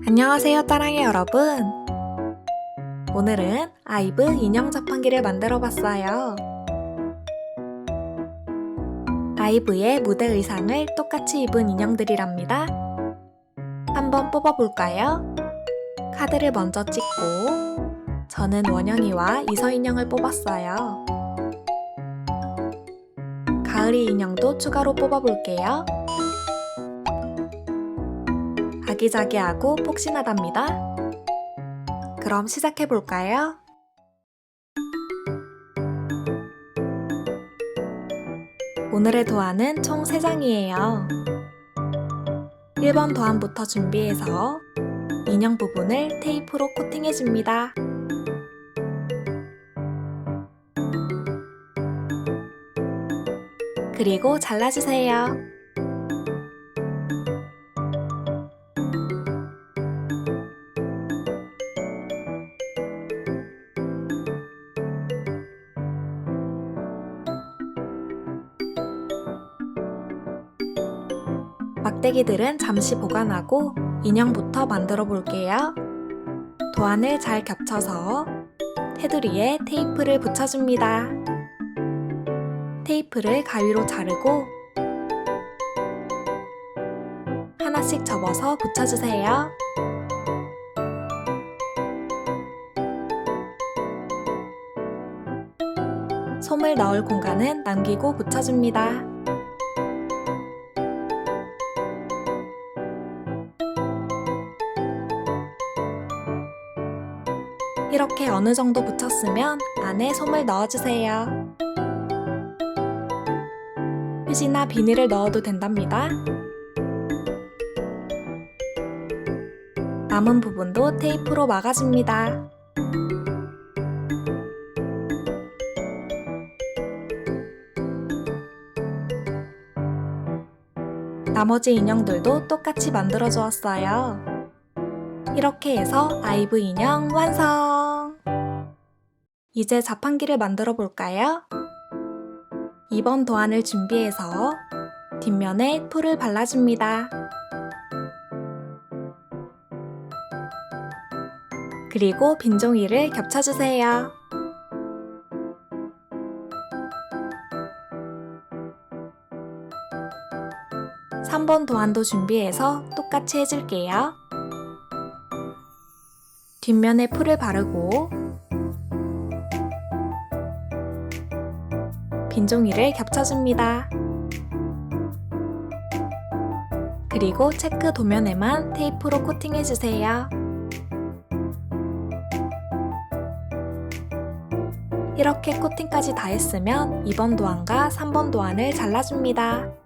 안녕하세요, 따랑이 여러분. 오늘은 아이브 인형 자판기를 만들어 봤어요. 아이브의 무대 의상을 똑같이 입은 인형들이랍니다. 한번 뽑아볼까요? 카드를 먼저 찍고 저는 원영이와 이서인형을 뽑았어요. 가을이 인형도 추가로 뽑아볼게요. 아기자기하고 폭신하답니다. 그럼 시작해볼까요? 오늘의 도안은 총 3장이에요. 1번 도안부터 준비해서 인형 부분을 테이프로 코팅해줍니다. 그리고 잘라주세요. 막대기들은 잠시 보관하고 인형부터 만들어 볼게요. 도안을 잘 겹쳐서 테두리에 테이프를 붙여줍니다. 테이프를 가위로 자르고 하나씩 접어서 붙여주세요. 솜을 넣을 공간은 남기고 붙여줍니다. 이렇게 어느 정도 붙였으면 안에 솜을 넣어주세요. 휴지나 비닐을 넣어도 된답니다. 남은 부분도 테이프로 막아줍니다. 나머지 인형들도 똑같이 만들어 주었어요. 이렇게 해서 아이브 인형 완성! 이제 자판기를 만들어 볼까요? 2번 도안을 준비해서 뒷면에 풀을 발라줍니다. 그리고 빈 종이를 겹쳐주세요. 삼 번 도안도 준비해서 똑같이 해줄게요. 뒷면에 풀을 바르고 빈 종이를 겹쳐줍니다. 그리고 체크 도면에만 테이프로 코팅해주세요. 이렇게 코팅까지 다 했으면 2번 도안과 3번 도안을 잘라줍니다.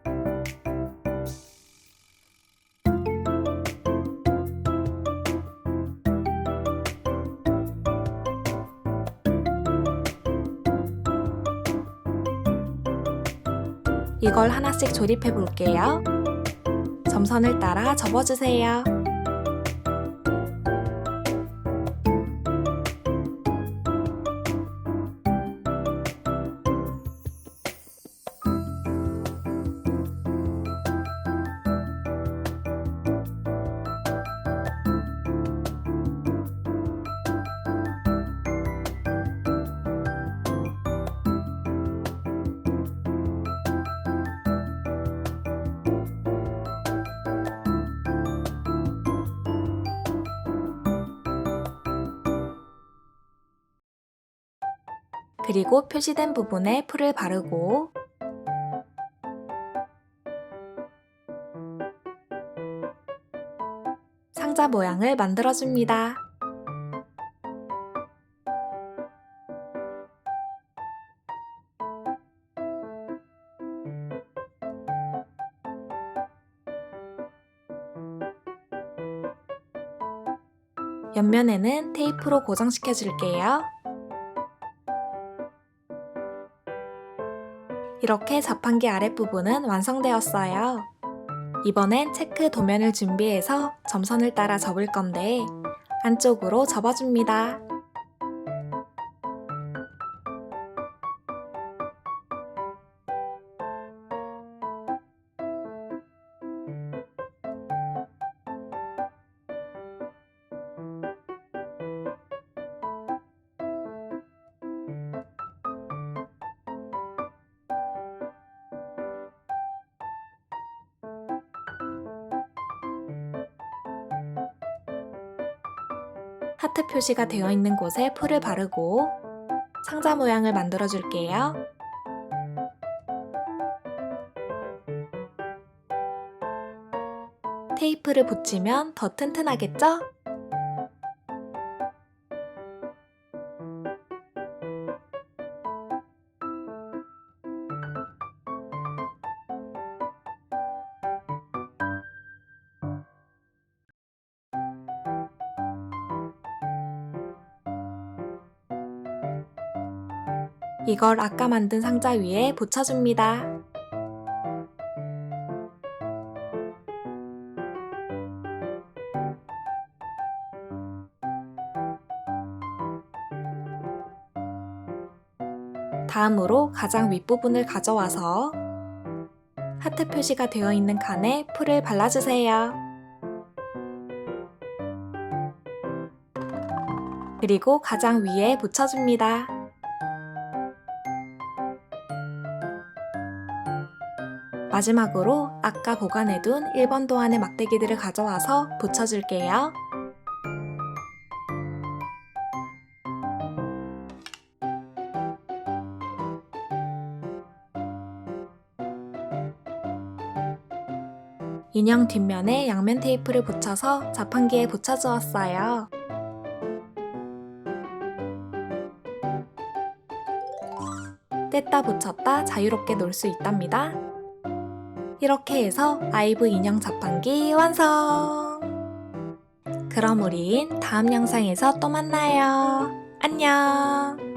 이걸 하나씩 조립해 볼게요. 점선을 따라 접어주세요. 그리고 표시된 부분에 풀을 바르고 상자 모양을 만들어줍니다. 옆면에는 테이프로 고정시켜 줄게요. 이렇게 자판기 아랫부분은 완성되었어요. 이번엔 체크 도면을 준비해서 점선을 따라 접을 건데 안쪽으로 접어줍니다. 하트 표시가 되어 있는 곳에 풀을 바르고 상자 모양을 만들어 줄게요. 테이프를 붙이면 더 튼튼하겠죠? 이걸 아까 만든 상자 위에 붙여줍니다. 다음으로 가장 윗부분을 가져와서 하트 표시가 되어 있는 칸에 풀을 발라주세요. 그리고 가장 위에 붙여줍니다. 마지막으로 아까 보관해둔 1번 도안의 막대기들을 가져와서 붙여줄게요. 인형 뒷면에 양면 테이프를 붙여서 자판기에 붙여주었어요. 뗐다 붙였다 자유롭게 놀 수 있답니다. 이렇게 해서 아이브 인형 자판기 완성! 그럼 우린 다음 영상에서 또 만나요. 안녕!